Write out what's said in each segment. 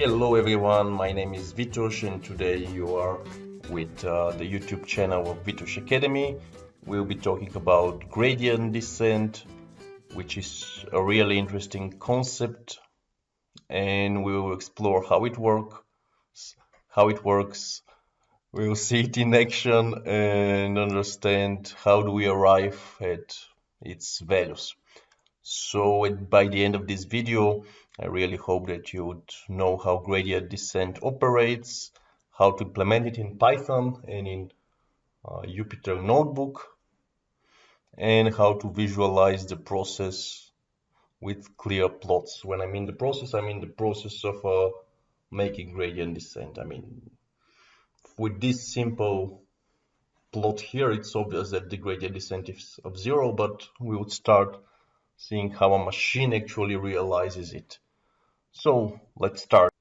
Hello everyone, my name is Vitosh and today you are with the YouTube channel of VitoshAcademy. We'll be talking about gradient descent, which is a really interesting concept, and we will explore how it works. We'll see it in action and understand how do we arrive at its values. So by the end of this video, I really hope that you would know how gradient descent operates, how to implement it in Python and in Jupyter Notebook, and how to visualize the process with clear plots. When I mean the process of making gradient descent. I mean, with this simple plot here, it's obvious that the gradient descent is of 0, but we would start seeing how a machine actually realizes it. So let's start.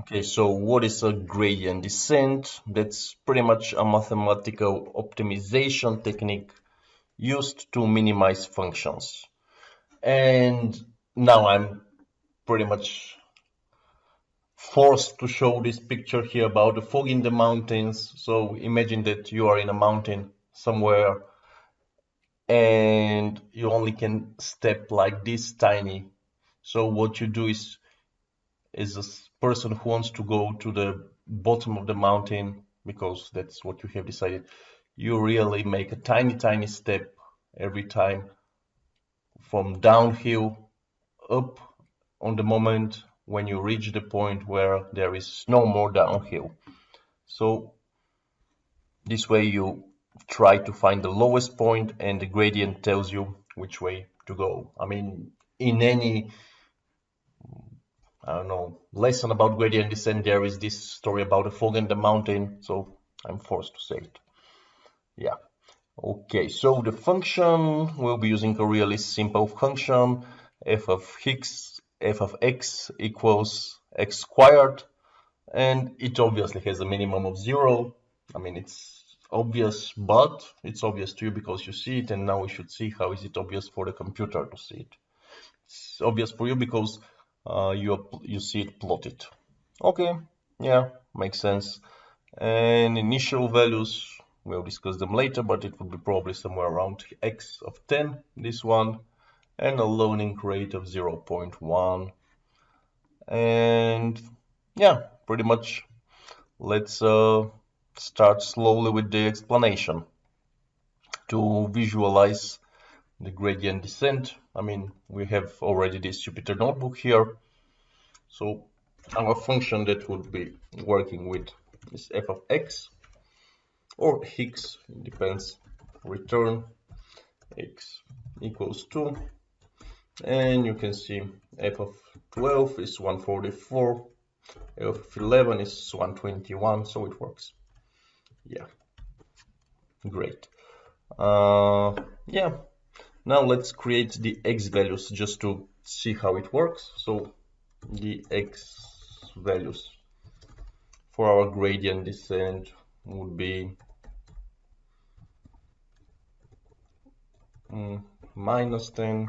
Okay, so what is a gradient descent? That's pretty much a mathematical optimization technique used to minimize functions. And now I'm pretty much forced to show this picture here about the fog in the mountains. So imagine that you are in a mountain somewhere and you only can step like this tiny. So what you do is a person who wants to go to the bottom of the mountain because that's what you have decided, you really make a tiny step every time from downhill up on the moment when you reach the point where there is no more downhill. So this way you try to find the lowest point and the gradient tells you which way to go. I mean, in any I don't know, lesson about gradient descent, there is this story about a fog in the mountain, so I'm forced to say it. Yeah. Okay, so the function, we'll be using a really simple function, f of x equals x squared, and it obviously has a minimum of 0. I mean, it's obvious, but it's obvious to you because you see it, and now we should see how is it obvious for the computer to see it. It's obvious for you because you see it plotted. Okay, yeah, makes sense. And initial values, we'll discuss them later, but it would be probably somewhere around x of 10, this one, and a learning rate of 0.1. And yeah, pretty much let's start slowly with the explanation. To visualize the gradient descent, I mean, we have already this Jupyter Notebook here. So our function that would be working with is f of x or x, it depends, return x equals 2, and you can see f of 12 is 144, f of 11 is 121, so it works. Yeah, great. Yeah, now let's create the x values just to see how it works. So the x values for our gradient descent would be minus 10,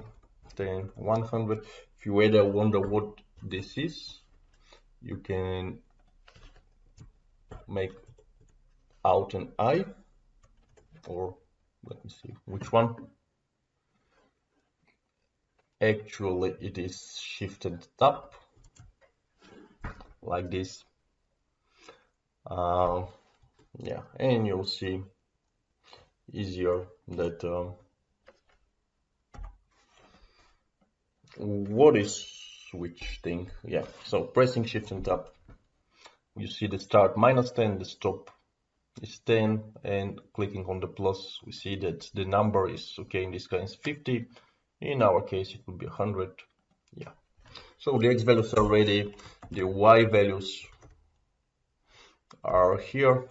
10, 100. If you ever wonder what this is, you can make out an I, or let me see which one. Actually, it is shifted up like this. Yeah, and you'll see easier that what is which thing. Yeah, so pressing shift and tab, you see the start minus 10, the stop is 10, and clicking on the plus, we see that the number is okay. In this case 50, in our case it would be 100. Yeah, so the x values are ready, the y values are here.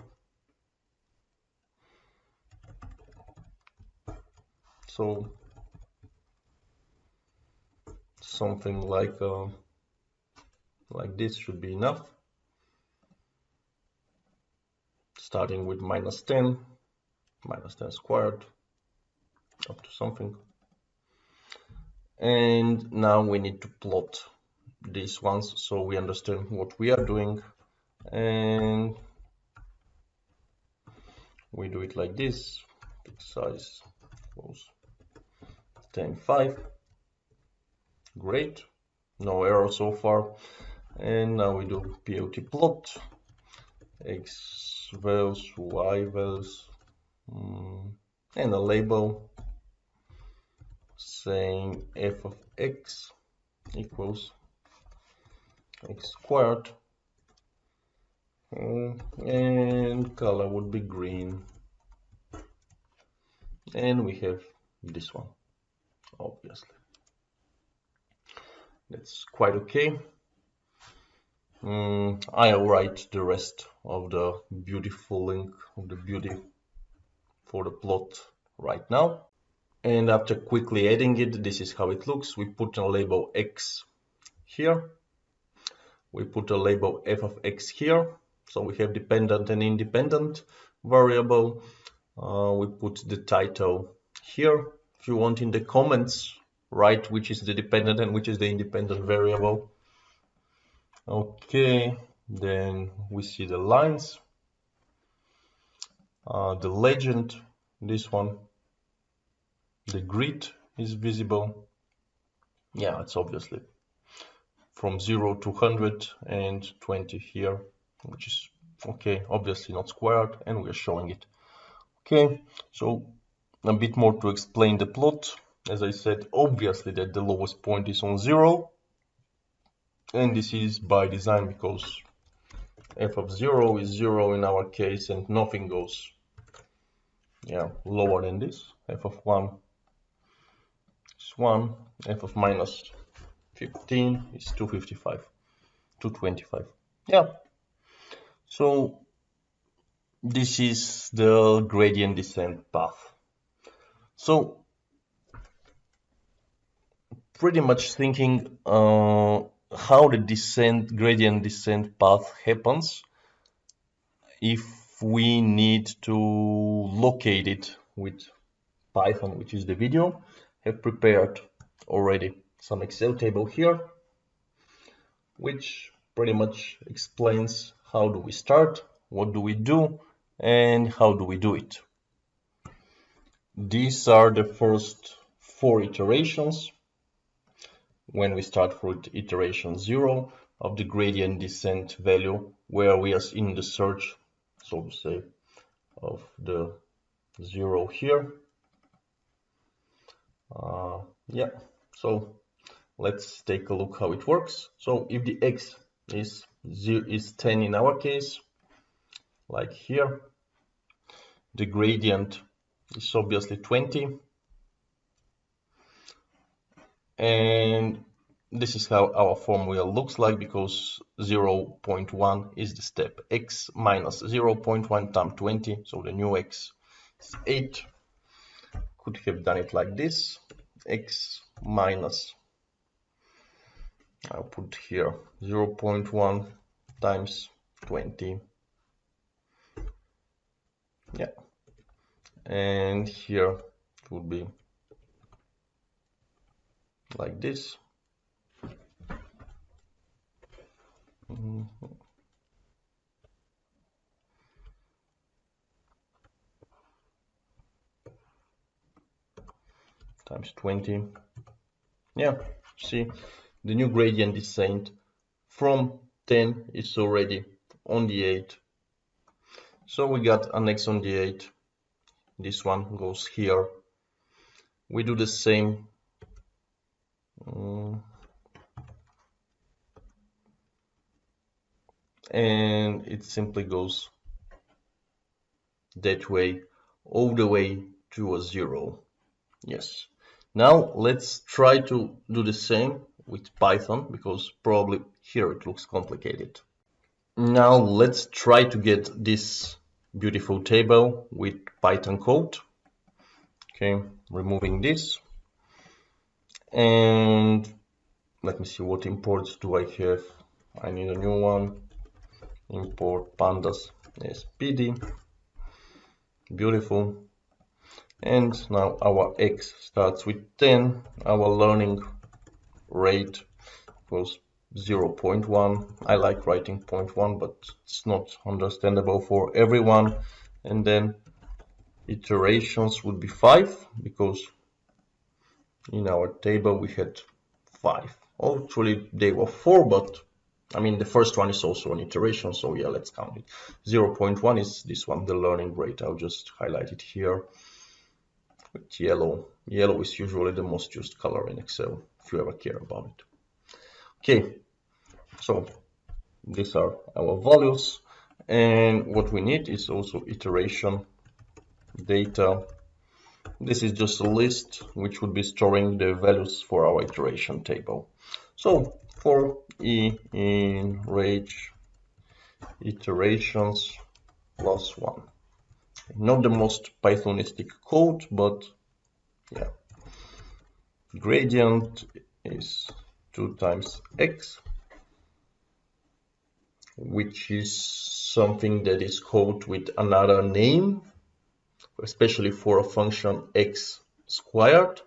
So something like this should be enough. Starting with minus 10 squared up to something. And now we need to plot these ones so we understand what we are doing, and we do it like this. Pick size goes 10.5. Great, no error so far. And now we do POT plot, x values, y values, and a label saying f of x equals x squared, and color would be green, and we have this one, obviously. That's quite okay. I'll write the rest of the beautiful link of the beauty for the plot right now. And after quickly adding it, this is how it looks. We put a label x here. We put a label f of x here. So we have dependent and independent variable. We put the title here. If you want, in the comments, write which is the dependent and which is the independent variable. Okay, then we see the lines, the legend, this one, the grid is visible. Yeah, it's obviously from 0 to 100 and 20 here, which is okay, obviously not squared, and we're showing it. Okay, so a bit more to explain the plot. As I said, obviously that the lowest point is on 0, and this is by design because f of 0 is 0 in our case, and nothing goes lower than this. F of 1 is 1, f of minus 15 is 255, 225. Yeah, so this is the gradient descent path. So pretty much thinking how the gradient descent path happens. If we need to locate it with Python, which is the video, have prepared already some Excel table here, which pretty much explains how do we start, what do we do, and how do we do it. These are the first 4 iterations. When we start for iteration 0 of the gradient descent value, where we are in the search, so to say, of the 0 here. Yeah, so let's take a look how it works. So if the x is 10 in our case, like here, the gradient is obviously 20, and this is how our formula looks like, because 0.1 is the step. X minus 0.1 times 20, so the new x is 8. Could have done it like this. X minus, I'll put here 0.1 times 20. Yeah, and here it would be like this. Times 20. Yeah, see, the new gradient descent from 10 is already on the 8. So we got an x on the 8. This one goes here. We do the same. And it simply goes that way, all the way to a 0. Yes. Now let's try to do the same with Python, because probably here it looks complicated. Now let's try to get this beautiful table with Python code. Okay, removing this. And let me see, what imports do I have? I need a new one. Import pandas SPD. Beautiful. And now our x starts with 10. Our learning rate equals 0.1. I like writing 0.1, but it's not understandable for everyone. And then iterations would be 5, because in our table we had 5. Actually they were 4, but I mean the first one is also an iteration, so yeah, let's count it. 0.1 is this one, the learning rate. I'll just highlight it here with yellow. Yellow is usually the most used color in Excel, if you ever care about it. Okay, so these are our values, and what we need is also iteration data. This is just a list which would be storing the values for our iteration table. So for e in range iterations plus 1. Not the most Pythonistic code, but yeah. Gradient is 2 times x, which is something that is called with another name, especially for a function x squared.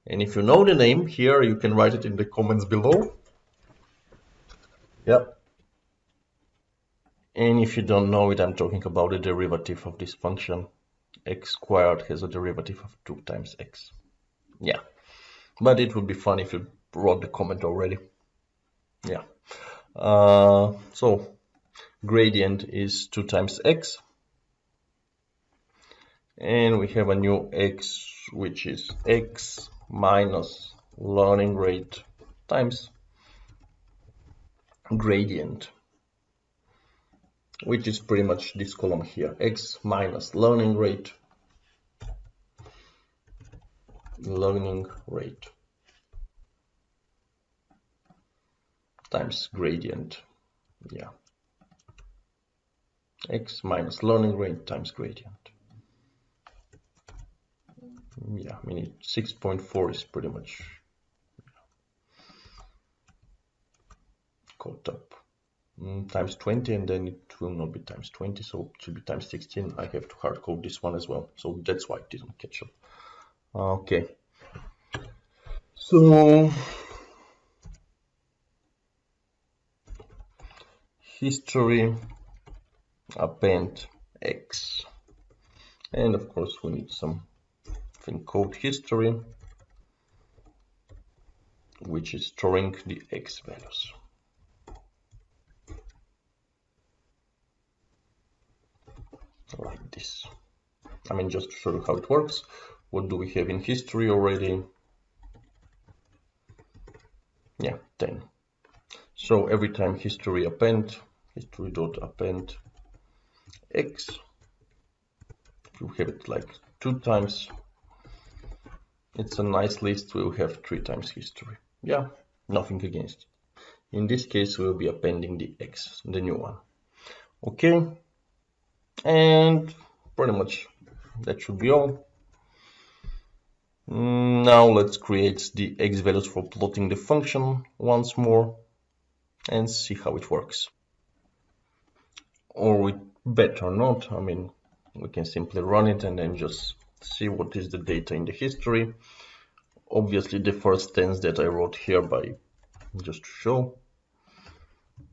And if you know the name here, you can write it in the comments below. Yeah. And if you don't know it, I'm talking about the derivative of this function. X squared has a derivative of 2 times x. Yeah. But it would be fun if you wrote the comment already. Yeah. So gradient is 2 times x. And we have a new x, which is x minus learning rate times gradient, which is pretty much this column here, x minus learning rate times gradient. Yeah, x minus learning rate times gradient. Yeah, I mean 6.4 is pretty much caught up. Times 20, and then it will not be times 20, so it should be times 16. I have to hard code this one as well, so that's why it didn't catch up. Okay, so history append x, and of course we need something called history, which is storing the x values. Like this. I mean, just to show you how it works. What do we have in history already? Yeah, 10. So every time history append, history.append x, you have it like 2 times. It's a nice list. We'll have 3 times history. Yeah, nothing against it. In this case, we'll be appending the x, the new one. Okay, and pretty much that should be all. Now let's create the x values for plotting the function once more and see how it works. Or we better not. I mean, we can simply run it and then just see what is the data in the history. Obviously the first 10s that I wrote here by just to show,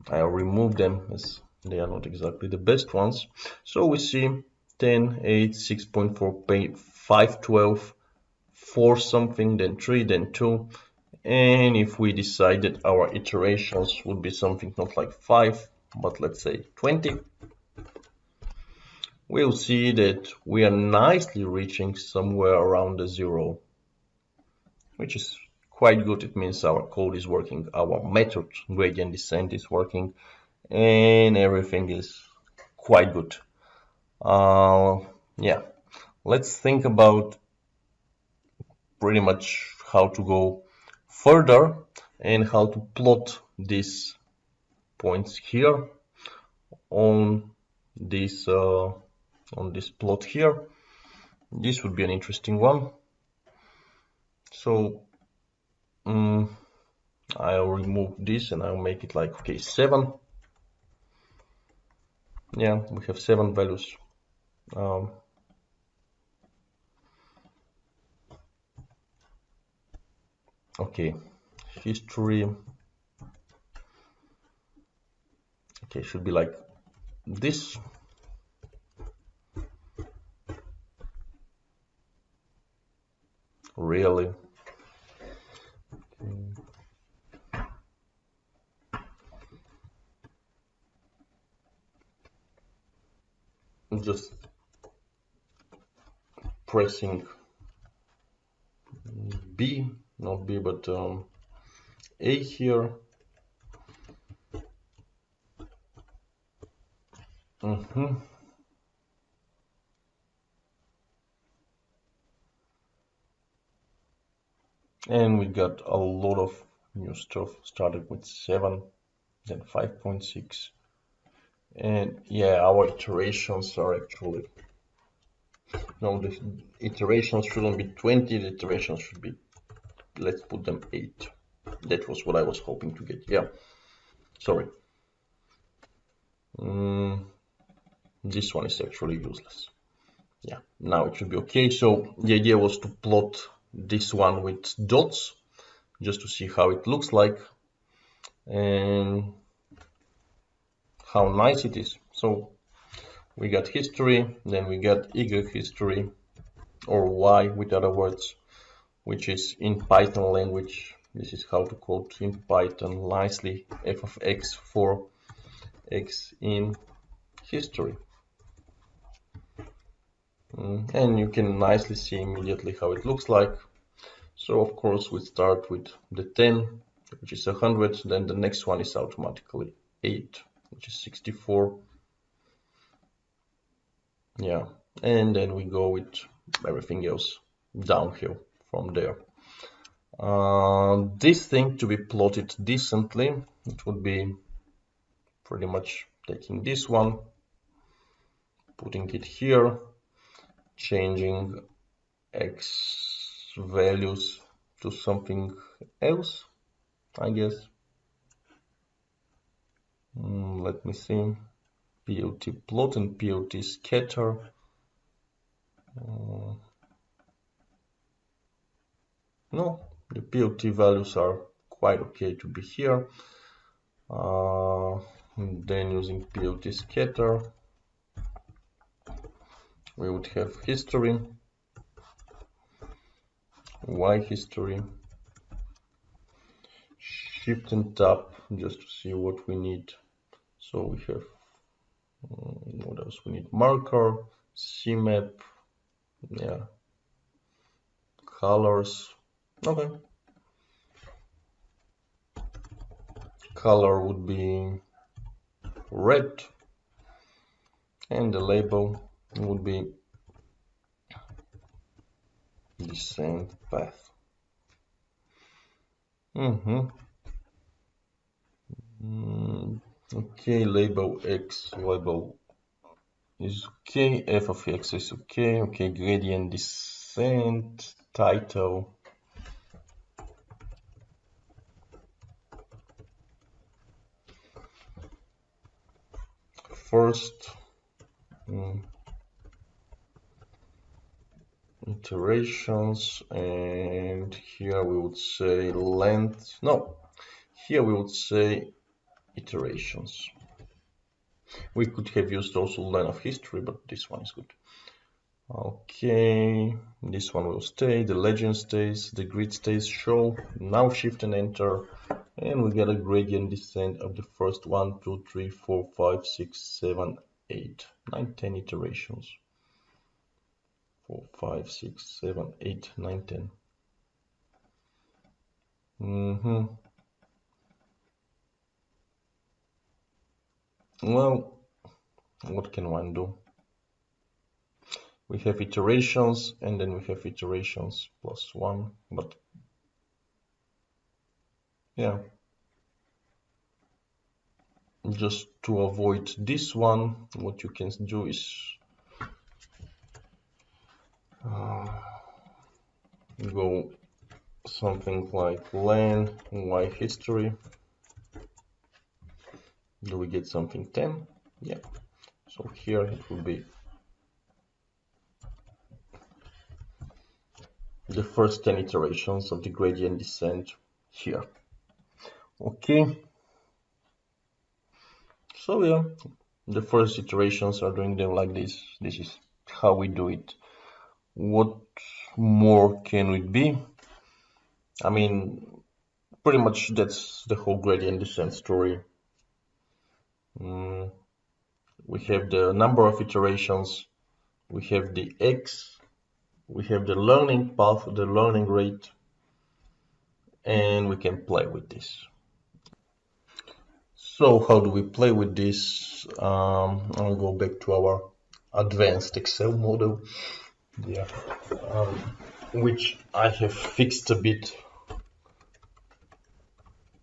I'll remove them as they are not exactly the best ones. So we see 10, 8, 6.4, 5, 12, 4 something, then 3, then 2. And if we decide that our iterations would be something not like 5, but let's say 20, we'll see that we are nicely reaching somewhere around the 0, which is quite good. It means our code is working, our method gradient descent is working, and everything is quite good. Yeah, let's think about pretty much how to go further and how to plot these points here on this plot here. This would be an interesting one. So I'll remove this and I'll make it like, okay, 7. Yeah, we have 7 values. Okay, history Okay, should be like this. Really? Just pressing B, not B, but A here. And we got a lot of new stuff, started with 7, then 5.6. And yeah, our iterations are actually, no, the iterations shouldn't be 20, the iterations should be, let's put them 8. That was what I was hoping to get, yeah. Sorry. This one is actually useless. Yeah, now it should be okay. So the idea was to plot this one with dots, just to see how it looks like and how nice it is. So we got history, then we got Y history, or Y with other words, which is in Python language. This is how to quote in Python nicely, f of x for x in history. And you can nicely see immediately how it looks like. So of course we start with the 10, which is 100, then the next one is automatically 8, which is 64. Yeah, and then we go with everything else downhill from there. This thing to be plotted decently, it would be pretty much taking this one, putting it here, changing x values to something else, I guess. Let me see. POT plot and POT scatter. No, the POT values are quite okay to be here. Then using POT scatter, we would have history, Y history, shift and tab just to see what we need. So we have, what else we need? Marker, CMap, yeah, colors, okay. Color would be red, and the label would be descent path. Okay, label X, label is okay, f of X is okay, okay, gradient descent, title. First iterations, and here we would say length, no, here we would say iterations. We could have used also line of history, but this one is good. Okay, this one will stay, the legend stays, the grid stays, show, now shift and enter, and we get a gradient descent of the first 1, 2, 3, 4, 5, 6, 7, 8, 9, 10 iterations. 4, 5, 6, 7, 8, 9, 10. Well, what can one do? We have iterations, and then we have iterations plus 1, but yeah. Just to avoid this one, what you can do is go something like len y history. Do we get something 10? Yeah. So here it will be the first 10 iterations of the gradient descent here. Okay. So yeah, the first iterations are doing them like this. This is how we do it. What more can it be? I mean, pretty much that's the whole gradient descent story. We have the number of iterations, we have the x, we have the learning path, the learning rate, and we can play with this. So how do we play with this? I'll go back to our advanced Excel model, yeah, which I have fixed a bit,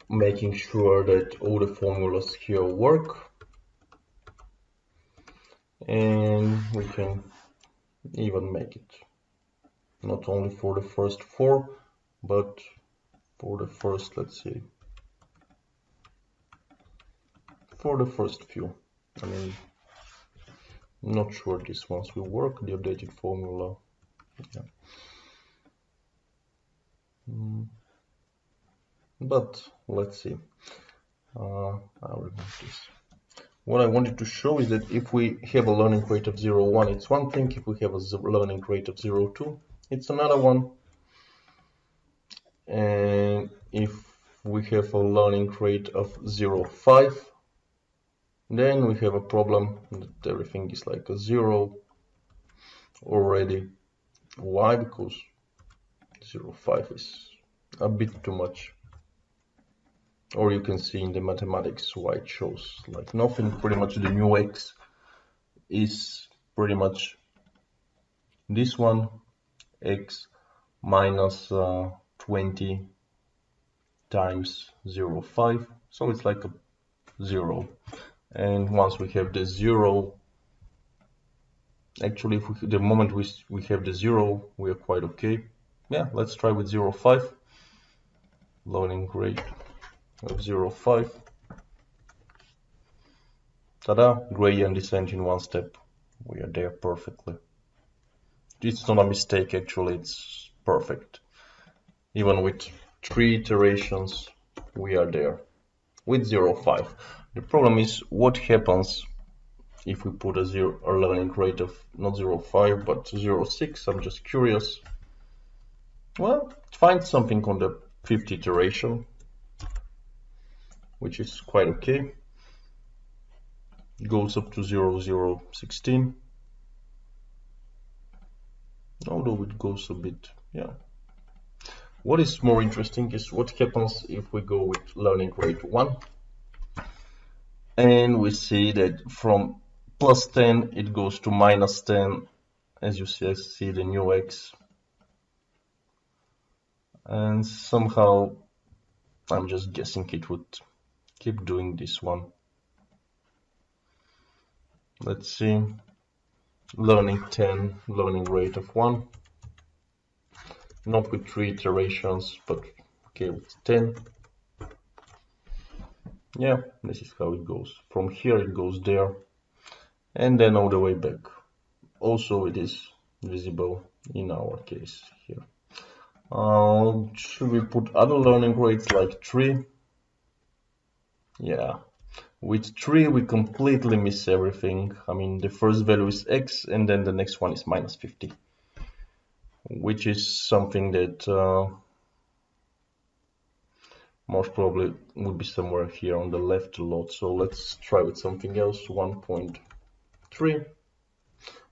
making sure that all the formulas here work, and we can even make it not only for the first four, but for the first, let's see, for the first few. I mean, not sure these ones will work, the updated formula. Yeah. But let's see. I'll remove this. What I wanted to show is that if we have a learning rate of 0.1, it's one thing. If we have a learning rate of 0.2, it's another one. And if we have a learning rate of 0.5, then we have a problem that everything is like a 0 already. Why? Because 0.5 is a bit too much. Or you can see in the mathematics why it shows like nothing. Pretty much the new x is pretty much this one, x minus 20 times 0.5, so it's like a 0. And once we have the 0, actually if we, the moment we have the 0, we are quite okay. Yeah, let's try with 0.5, learning rate of 0.5. Ta-da, gradient descent in one step. We are there perfectly. It's not a mistake, actually, it's perfect. Even with 3 iterations, we are there with 0.5. The problem is what happens if we put a learning rate of not 0.5 but 0.6. I'm just curious. Well, find something on the 5th iteration, which is quite okay. It goes up to 0.016. Although it goes a bit, yeah. What is more interesting is what happens if we go with learning rate 1. And we see that from plus 10 it goes to minus 10, as you see the new x. And somehow, I'm just guessing it would keep doing this one. Let's see, learning 10, learning rate of 1. Not with 3 iterations, but okay, with 10. Yeah, this is how it goes. From here it goes there, and then all the way back. Also it is visible in our case here. Should we put other learning rates like 3? Yeah, with 3 we completely miss everything. I mean, the first value is x, and then the next one is minus 50, which is something that most probably would be somewhere here on the left a lot. So let's try with something else. 1.3.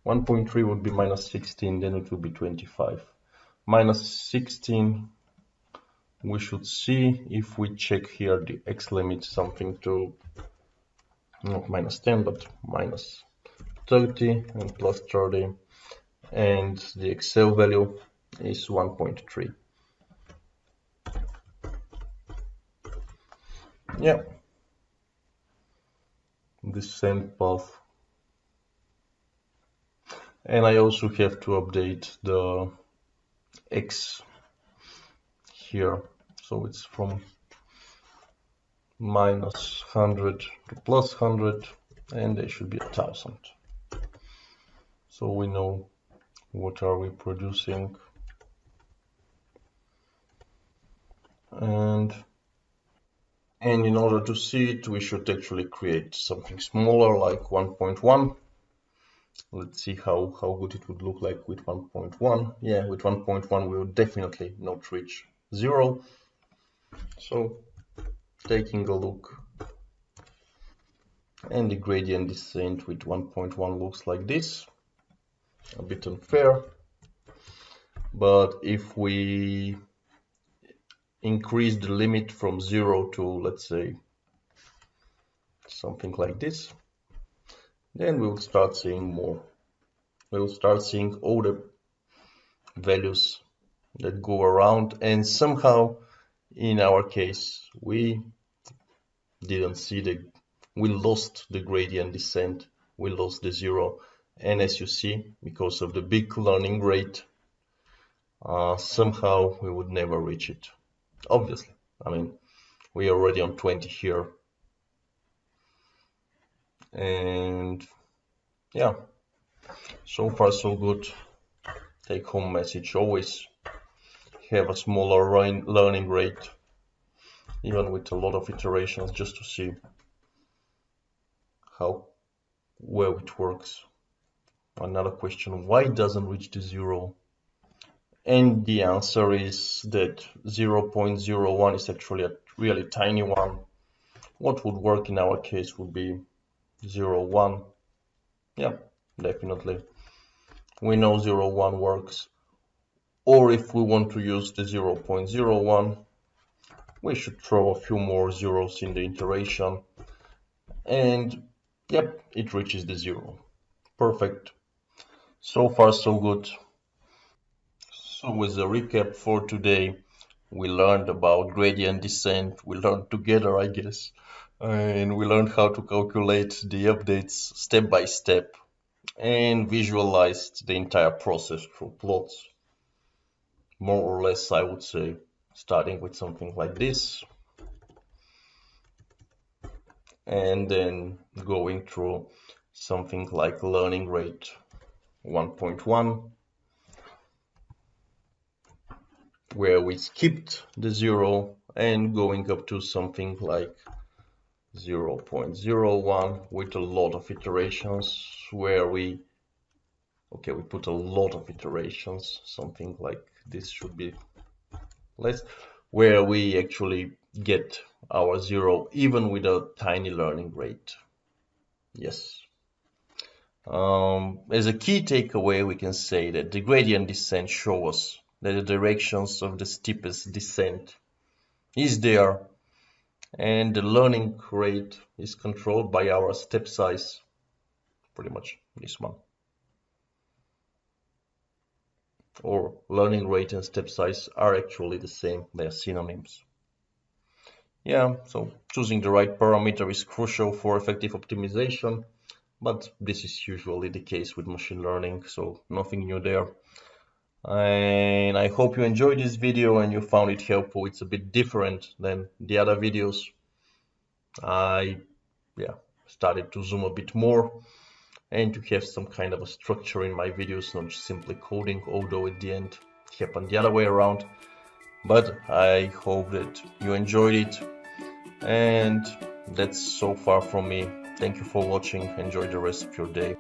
1.3 would be minus 16, then it would be 25. Minus 16, we should see if we check here the x limit, something to not minus 10 but minus 30 and plus 30, and the Excel value is 1.3. Yeah, the same path. And I also have to update the x here, so it's from minus 100 to plus 100, and there should be 1000. So we know what are we producing, and in order to see it, we should actually create something smaller like 1.1. Let's see how good it would look like with 1.1. Yeah, with 1.1 we will definitely not reach 0. So taking a look, and the gradient descent with 1.1 looks like this. A bit unfair, but if we increase the limit from 0 to, let's say, something like this, then we will start seeing more. We will start seeing all the values that go around, and somehow in our case we lost the gradient descent, we lost the 0, and as you see, because of the big learning rate, somehow we would never reach it. Obviously, I mean, we are already on 20 here, and yeah, so far so good. Take home message: always have a smaller learning rate, even with a lot of iterations, just to see how well it works. Another question: why it doesn't reach the 0? And the answer is that 0.01 is actually a really tiny one. What would work in our case would be 0.1. Yeah, definitely. We know 0.1 works. Or if we want to use the 0.01, we should throw a few more zeros in the iteration. And yep, it reaches the 0. Perfect. So far so good. So as a recap for today, we learned about gradient descent. We learned together, I guess. And we learned how to calculate the updates step by step and visualized the entire process through plots. More or less, I would say, starting with something like this, and then going through something like learning rate 1.1, where we skipped the 0, and going up to something like 0.01 with a lot of iterations, where we put a lot of iterations, something like this should be less, where we actually get our 0 even with a tiny learning rate. Yes. As a key takeaway, we can say that the gradient descent shows us that the directions of the steepest descent is there, and the learning rate is controlled by our step size, pretty much this one. Or learning rate and step size are actually the same, they are synonyms. Yeah, so choosing the right parameter is crucial for effective optimization, but this is usually the case with machine learning, so nothing new there. And I hope you enjoyed this video and you found it helpful. It's a bit different than the other videos. I started to zoom a bit more and to have some kind of a structure in my videos, not just simply coding, although at the end it happened the other way around. But I hope that you enjoyed it, and that's so far from me. Thank you for watching. Enjoy the rest of your day.